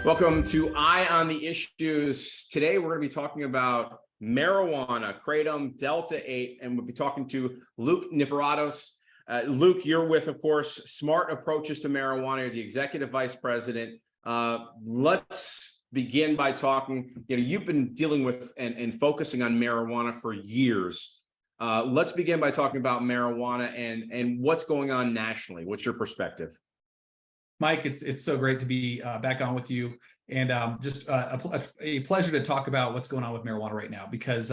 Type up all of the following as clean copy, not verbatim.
Welcome to Eye on the Issues. Today, we're going to be talking about marijuana, Kratom, Delta-8, and we'll be talking to Luke Niforatos. Luke, you're with, of course, Smart Approaches to Marijuana. You're the Executive Vice President. Let's begin by talking, you've been dealing with and focusing on marijuana for years. Let's begin by talking about marijuana and what's going on nationally. What's your perspective? Mike, it's so great to be back on with you, and just a pleasure to talk about what's going on with marijuana right now, because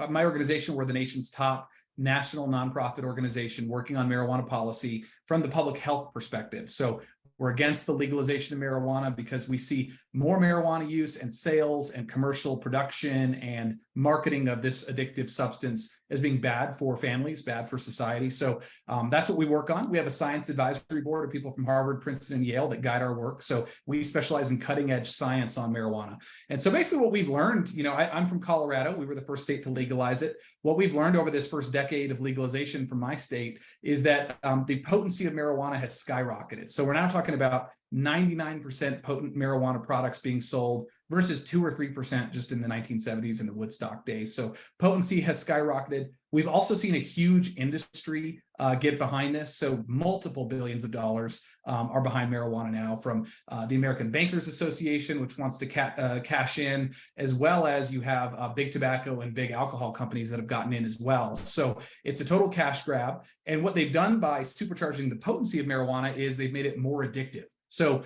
my organization, we're the nation's top national nonprofit organization working on marijuana policy from the public health perspective. So we're against the legalization of marijuana because we see more marijuana use and sales and commercial production and marketing of this addictive substance as being bad for families, bad for society. So that's what we work on. We have a science advisory board of people from Harvard, Princeton, and Yale that guide our work. So we specialize in cutting edge science on marijuana. And so basically what we've learned, I'm from Colorado. We were the first state to legalize it. What we've learned over this first decade of legalization from my state is that the potency of marijuana has skyrocketed. So we're now talking about 99% potent marijuana products being sold versus 2 or 3% just in the 1970s and the Woodstock days. So potency has skyrocketed. We've also seen a huge industry get behind this. So multiple billions of dollars are behind marijuana now, from the American Bankers Association, which wants to cash in, as well as you have big tobacco and big alcohol companies that have gotten in as well. So it's a total cash grab. And what they've done by supercharging the potency of marijuana is they've made it more addictive. So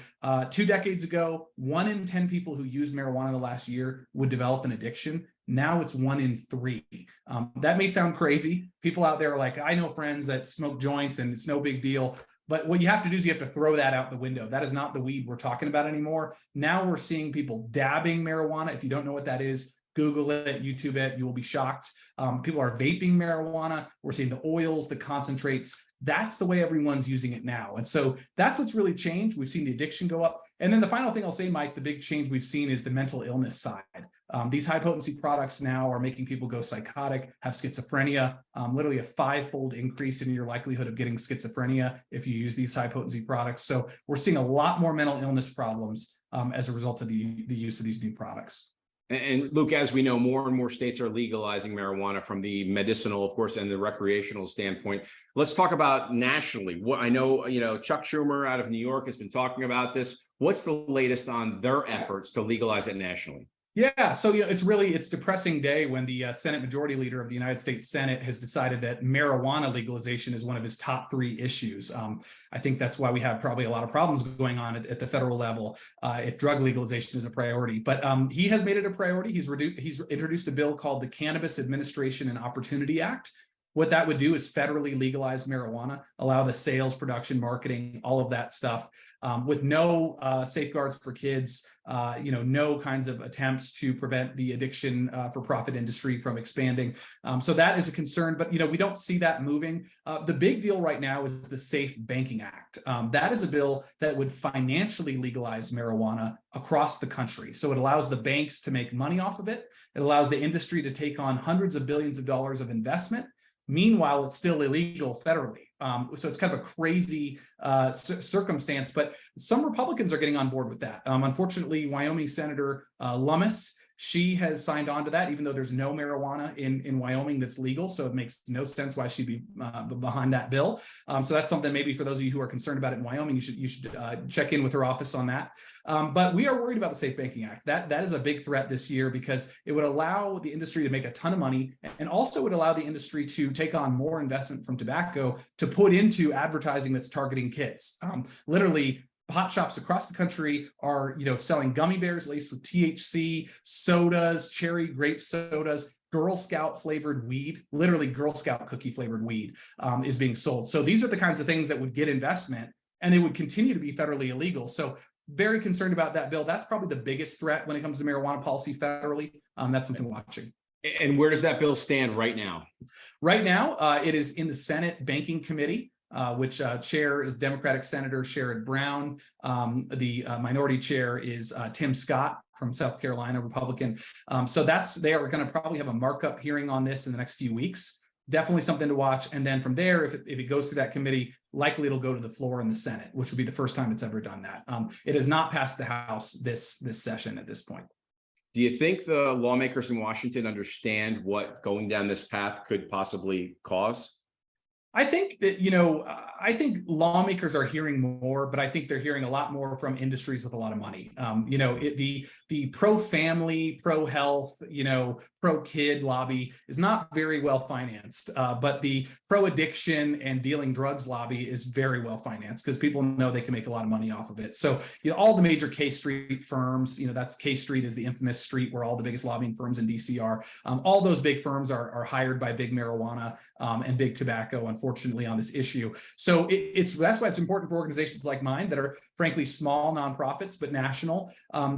2 decades ago, 1 in 10 people who used marijuana in the last year would develop an addiction. Now it's 1 in 3. That may sound crazy. People out there are like, I know friends that smoke joints and it's no big deal. But what you have to do is you have to throw that out the window. That is not the weed we're talking about anymore. Now we're seeing people dabbing marijuana. If you don't know what that is, Google it, YouTube it, you will be shocked. People are vaping marijuana. We're seeing the oils, the concentrates. That's the way everyone's using it now. And so that's what's really changed. We've seen the addiction go up. And then the final thing I'll say, Mike, the big change we've seen is the mental illness side. These high potency products now are making people go psychotic, have schizophrenia, literally a 5-fold increase in your likelihood of getting schizophrenia if you use these high potency products. So we're seeing a lot more mental illness problems as a result of the use of these new products. And Luke, as we know, more and more states are legalizing marijuana from the medicinal, of course, and the recreational standpoint. Let's talk about nationally. What I know, Chuck Schumer out of New York has been talking about this. What's the latest on their efforts to legalize it nationally? Yeah, so it's depressing day when the Senate Majority Leader of the United States Senate has decided that marijuana legalization is one of his top 3 issues. I think that's why we have probably a lot of problems going on at the federal level if drug legalization is a priority. But he has made it a priority. He's introduced a bill called the Cannabis Administration and Opportunity Act. What that would do is federally legalize marijuana, allow the sales, production, marketing, all of that stuff, with no safeguards for kids, no kinds of attempts to prevent the addiction for profit industry from expanding. So that is a concern, but we don't see that moving. The big deal right now is the Safe Banking Act. That is a bill that would financially legalize marijuana across the country. So it allows the banks to make money off of it. It allows the industry to take on hundreds of billions of dollars of investment. Meanwhile, it's still illegal federally. So it's kind of a crazy circumstance, but some Republicans are getting on board with that. Unfortunately, Wyoming Senator Lummis, she has signed on to that, even though there's no marijuana in Wyoming that's legal. So it makes no sense why she'd be behind that bill. So that's something maybe for those of you who are concerned about it in Wyoming, you should check in with her office on that. But we are worried about the Safe Banking Act. That is a big threat this year because it would allow the industry to make a ton of money, and also would allow the industry to take on more investment from tobacco to put into advertising that's targeting kids. Literally, hot shops across the country are, selling gummy bears laced with THC, sodas, cherry grape sodas, Girl Scout flavored weed, literally Girl Scout cookie flavored weed is being sold. So these are the kinds of things that would get investment, and they would continue to be federally illegal. So very concerned about that bill. That's probably the biggest threat when it comes to marijuana policy federally. That's something watching. And where does that bill stand right now? Right now, it is in the Senate Banking Committee. Which chair is Democratic Senator Sherrod Brown. The minority chair is Tim Scott from South Carolina, Republican. So they are going to probably have a markup hearing on this in the next few weeks. definitely something to watch. And then from there, if it goes through that committee, likely it'll go to the floor in the Senate, which would be the first time it's ever done that. It has not passed the House this session at this point. Do you think the lawmakers in Washington understand what going down this path could possibly cause? I think that, I think lawmakers are hearing more, but I think they're hearing a lot more from industries with a lot of money. The pro-family, pro-health, pro-kid lobby is not very well financed, but the pro-addiction and dealing drugs lobby is very well financed because people know they can make a lot of money off of it. So, all the major K Street firms, that's K Street is the infamous street where all the biggest lobbying firms in DC are. All those big firms are hired by big marijuana and big tobacco, unfortunately, on this issue. So that's why it's important for organizations like mine that are frankly small nonprofits but national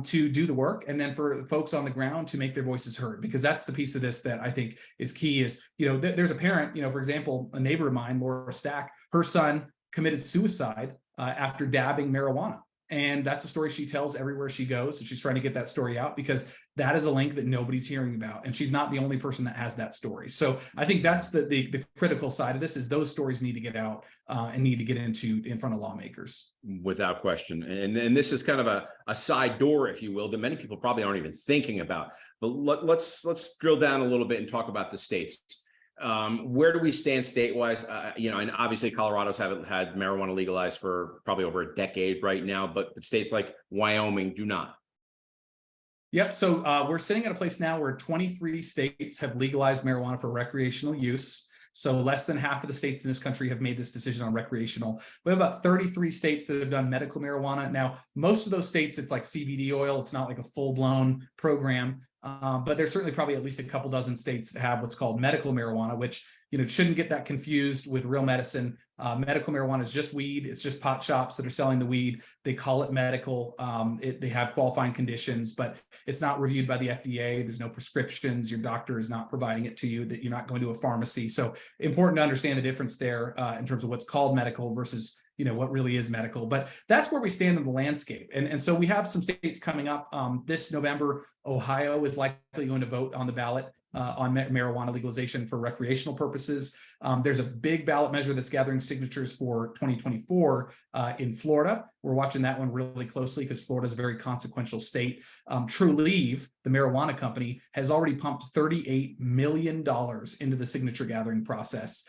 to do the work, and then for folks on the ground to make their voices heard, because that's the piece of this that I think is key. Is there's a parent, for example, a neighbor of mine, Laura Stack, her son committed suicide after dabbing marijuana. And that's a story she tells everywhere she goes. And she's trying to get that story out because that is a link that nobody's hearing about. And she's not the only person that has that story. So I think that's the critical side of this, is those stories need to get out and need to get in front of lawmakers. Without question. And this is kind of a side door, if you will, that many people probably aren't even thinking about. But let's drill down a little bit and talk about the states. Where do we stand state-wise? And obviously Colorado's haven't had marijuana legalized for probably over a decade right now, but states like Wyoming do not. Yep. So we're sitting at a place now where 23 states have legalized marijuana for recreational use. So less than half of the states in this country have made this decision on recreational. We have about 33 states that have done medical marijuana. Now, most of those states, it's like CBD oil. It's not like a full-blown program. But there's certainly probably at least a couple dozen states that have what's called medical marijuana, which shouldn't get that confused with real medicine. Medical marijuana is just weed. It's just pot shops that are selling the weed. They call it medical. They have qualifying conditions, but it's not reviewed by the FDA. There's no prescriptions. Your doctor is not providing it to you. That you're not going to a pharmacy. So important to understand the difference there in terms of what's called medical versus what really is medical. But that's where we stand in the landscape. And so we have some states coming up this November. Ohio is likely going to vote on the ballot on marijuana legalization for recreational purposes. There's a big ballot measure that's gathering signatures for 2024 in Florida. We're watching that one really closely because Florida is a very consequential state. Trulieve, the marijuana company, has already pumped $38 million into the signature gathering process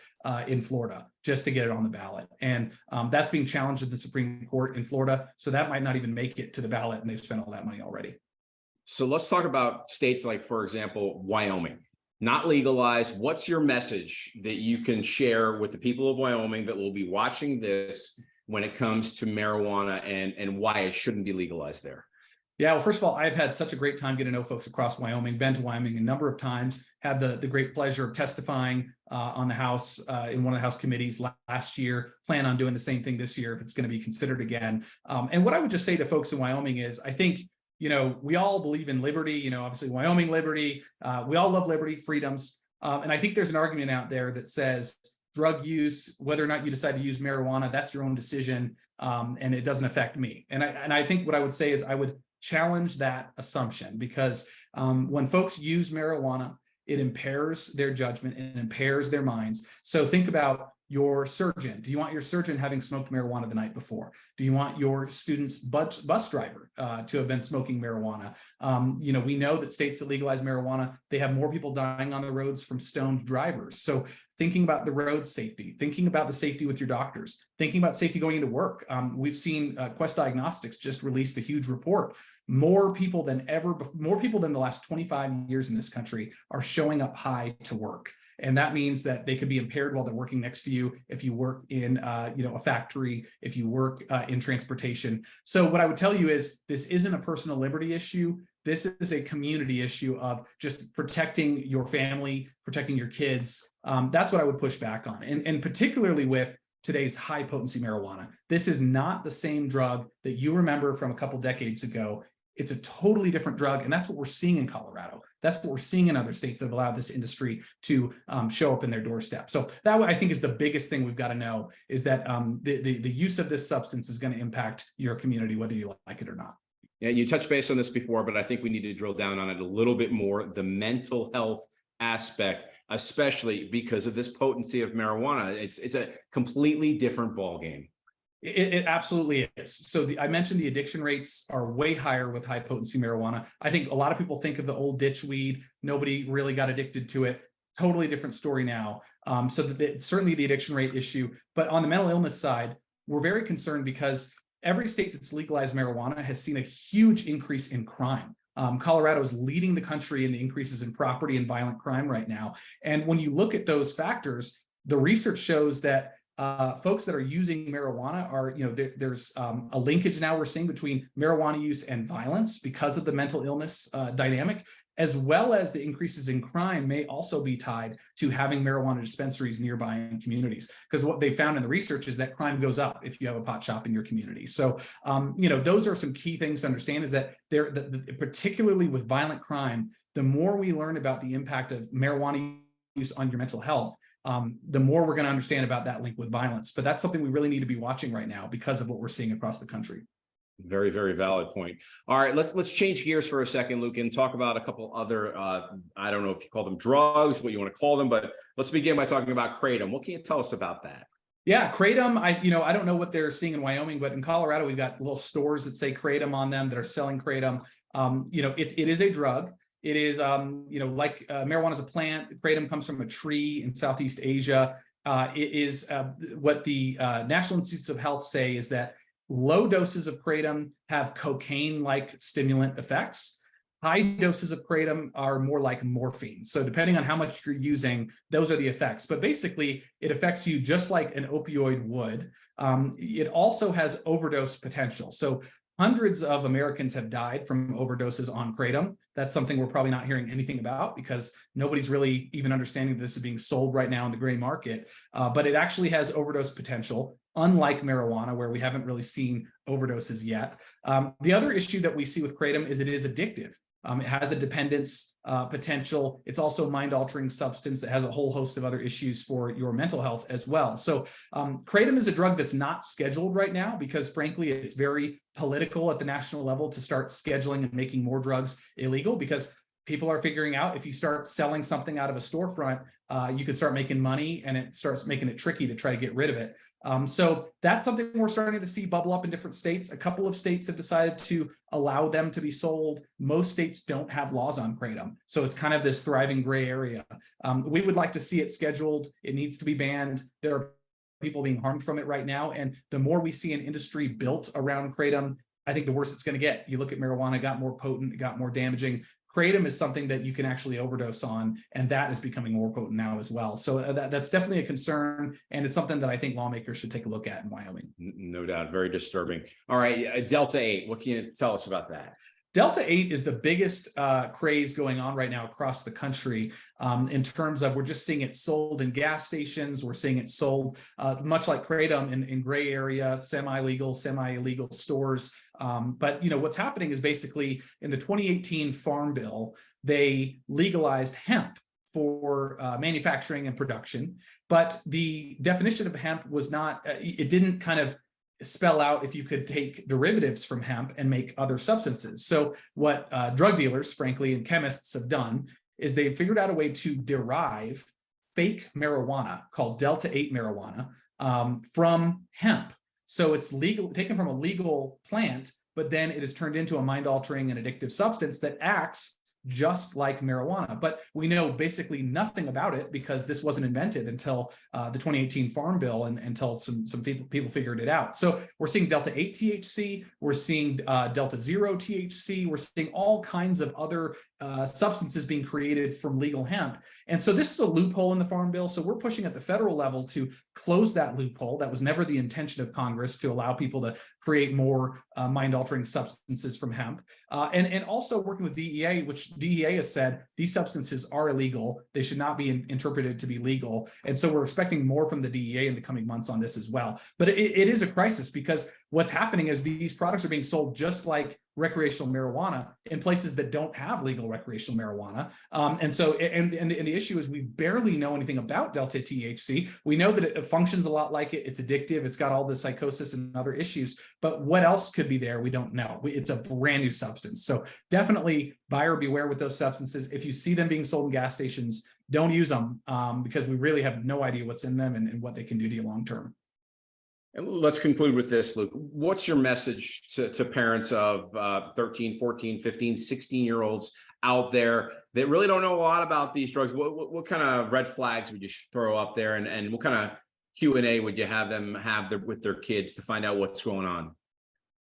in Florida just to get it on the ballot. And that's being challenged in the Supreme Court in Florida. So that might not even make it to the ballot, and they've spent all that money already. So let's talk about states like, for example, Wyoming, not legalized. What's your message that you can share with the people of Wyoming that will be watching this when it comes to marijuana and why it shouldn't be legalized there? Yeah, well, first of all, I've had such a great time getting to know folks across Wyoming, been to Wyoming a number of times, had the great pleasure of testifying on the House, in one of the House committees last year, plan on doing the same thing this year if it's going to be considered again. And what I would just say to folks in Wyoming is, I think, we all believe in liberty, obviously Wyoming liberty, we all love liberty, freedoms. And I think there's an argument out there that says drug use, whether or not you decide to use marijuana, that's your own decision, and it doesn't affect me. And I think what I would say is I would challenge that assumption, because when folks use marijuana, it impairs their judgment and impairs their minds. So think about your surgeon. Do you want your surgeon having smoked marijuana the night before? Do you want your student's bus driver to have been smoking marijuana? We know that states that legalize marijuana, they have more people dying on the roads from stoned drivers. So thinking about the road safety, thinking about the safety with your doctors, thinking about safety going into work. We've seen Quest Diagnostics just released a huge report. More people than the last 25 years in this country are showing up high to work. And that means that they could be impaired while they're working next to you if you work in a factory, if you work in transportation. So what I would tell you is this isn't a personal liberty issue. This is a community issue of just protecting your family, protecting your kids. That's what I would push back on. And particularly with today's high potency marijuana. This is not the same drug that you remember from a couple decades ago. It's a totally different drug. And that's what we're seeing in Colorado. That's what we're seeing in other states that have allowed this industry to show up in their doorstep. So that, I think, is the biggest thing we've got to know, is that the use of this substance is going to impact your community, whether you like it or not. Yeah, you touched base on this before, but I think we need to drill down on it a little bit more. The mental health aspect, especially because of this potency of marijuana. It's a completely different ballgame. It absolutely is. So I mentioned the addiction rates are way higher with high potency marijuana. I think a lot of people think of the old ditch weed. Nobody really got addicted to it. Totally different story now. So certainly the addiction rate issue. But on the mental illness side, we're very concerned because every state that's legalized marijuana has seen a huge increase in crime. Colorado is leading the country in the increases in property and violent crime right now. And when you look at those factors, the research shows that folks that are using marijuana are, there's a linkage now we're seeing between marijuana use and violence because of the mental illness dynamic, as well as the increases in crime may also be tied to having marijuana dispensaries nearby in communities. Because what they found in the research is that crime goes up if you have a pot shop in your community. So, those are some key things to understand, is that particularly with violent crime, the more we learn about the impact of marijuana use on your mental health, the more we're going to understand about that link with violence. But that's something we really need to be watching right now because of what we're seeing across the country. Very, very valid point. All right, let's change gears for a second, Luke, and talk about a couple other, I don't know if you call them drugs, what you want to call them, but let's begin by talking about Kratom. What can you tell us about that? Yeah, Kratom, I don't know what they're seeing in Wyoming, but in Colorado, we've got little stores that say Kratom on them that are selling Kratom. It is a drug. It is, like marijuana is a plant. Kratom comes from a tree in Southeast Asia. It is what the National Institutes of Health say is that low doses of Kratom have cocaine-like stimulant effects. High doses of Kratom are more like morphine. So depending on how much you're using, those are the effects. But basically, it affects you just like an opioid would. It also has overdose potential. So hundreds of Americans have died from overdoses on Kratom. That's something we're probably not hearing anything about because nobody's really even understanding this is being sold right now in the gray market. But it actually has overdose potential, unlike marijuana, where we haven't really seen overdoses yet. The other issue that we see with Kratom is it is addictive. It has a dependence potential. It's also a mind-altering substance that has a whole host of other issues for your mental health as well. So Kratom is a drug that's not scheduled right now because, frankly, it's very political at the national level to start scheduling and making more drugs illegal, because people are figuring out if you start selling something out of a storefront, you can start making money, and it starts making it tricky to try to get rid of it. So that's something we're starting to see bubble up in different states. A couple of states have decided to allow them to be sold. Most states don't have laws on Kratom. So it's kind of this thriving gray area. We would like to see it scheduled. It needs to be banned. There are people being harmed from it right now. And the more we see an industry built around Kratom, I think the worse it's going to get. You look at marijuana, it got more potent, it got more damaging. Kratom is something that you can actually overdose on, and that is becoming more potent now as well. So that's definitely a concern, and it's something that I think lawmakers should take a look at in Wyoming. No doubt, very disturbing. All right, Delta 8, what can you tell us about that? Delta 8 is the biggest craze going on right now across the country in terms of we're just seeing it sold in gas stations. We're seeing it sold much like Kratom in gray area, semi-legal, semi-illegal stores. But what's happening is basically in the 2018 Farm Bill, they legalized hemp for manufacturing and production. But the definition of hemp was not, it didn't kind of spell out if you could take derivatives from hemp and make other substances. So what drug dealers, frankly, and chemists have done is they've figured out a way to derive fake marijuana called Delta 8 marijuana from hemp. So it's legal, taken from a legal plant, but then it is turned into a mind-altering and addictive substance that acts just like marijuana. But we know basically nothing about it because this wasn't invented until the 2018 Farm Bill and until some people figured it out. So we're seeing Delta 8 THC, we're seeing Delta 0 THC, we're seeing all kinds of other substances being created from legal hemp. And so this is a loophole in the Farm Bill. So we're pushing at the federal level to close that loophole. That was never the intention of Congress, to allow people to create more mind-altering substances from hemp. And also working with DEA, which DEA has said these substances are illegal. They should not be interpreted to be legal. And so we're expecting more from the DEA in the coming months on this as well. But it is a crisis because what's happening is these products are being sold just like recreational marijuana in places that don't have legal recreational marijuana. And the issue is we barely know anything about Delta THC. We know that it functions a lot like it. It's addictive. It's got all the psychosis and other issues. But what else could be there? We don't know. It's a brand new substance. So definitely buyer beware with those substances. If you see them being sold in gas stations, don't use them because we really have no idea what's in them and what they can do to you long term. And let's conclude with this, Luke. What's your message to parents of 13, 14, 15, 16-year-olds out there that really don't know a lot about these drugs? What kind of red flags would you throw up there, and what kind of Q&A would you have them have with their kids to find out what's going on?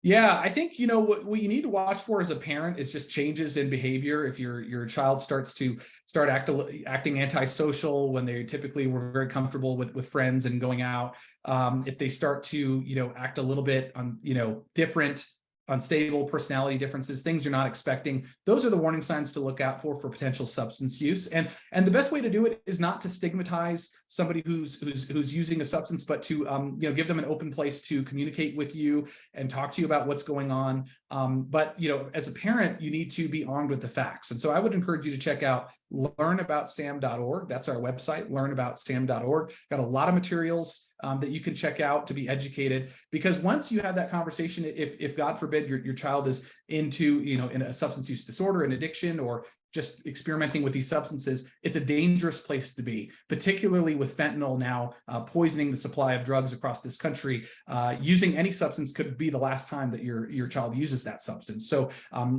Yeah, I think, what you need to watch for as a parent is just changes in behavior. If your child starts to acting antisocial when they typically were very comfortable with friends and going out, if they start to, act a little bit different, unstable personality differences, things you're not expecting, those are the warning signs to look out for potential substance use. And the best way to do it is not to stigmatize somebody who's using a substance, but to give them an open place to communicate with you and talk to you about what's going on. But as a parent, you need to be armed with the facts. And so I would encourage you to check out learnaboutsam.org. That's our website, learnaboutsam.org. Got a lot of materials that you can check out to be educated, because once you have that conversation, if God forbid your child is into, in a substance use disorder, an addiction, or just experimenting with these substances, it's a dangerous place to be, particularly with fentanyl now poisoning the supply of drugs across this country. Using any substance could be the last time that your child uses that substance. So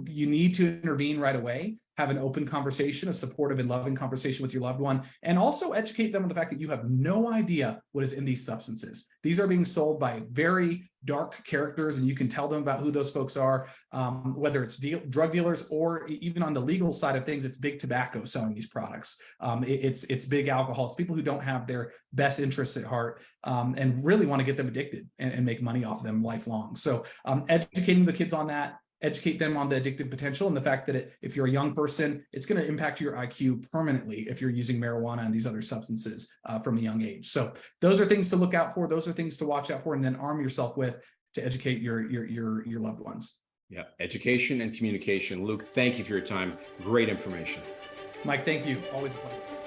you need to intervene right away. Have an open conversation, a supportive and loving conversation with your loved one, and also educate them on the fact that you have no idea what is in these substances. These are being sold by very dark characters, and you can tell them about who those folks are, whether it's drug dealers, or even on the legal side of things, it's big tobacco selling these products. It's big alcohol. It's people who don't have their best interests at heart and really want to get them addicted and make money off of them lifelong. So educating the kids on that, educate them on the addictive potential and the fact that if you're a young person, it's going to impact your IQ permanently if you're using marijuana and these other substances from a young age. So those are things to look out for. Those are things to watch out for, and then arm yourself with to educate your loved ones. Yeah, education and communication. Luke, thank you for your time. Great information. Mike, thank you. Always a pleasure.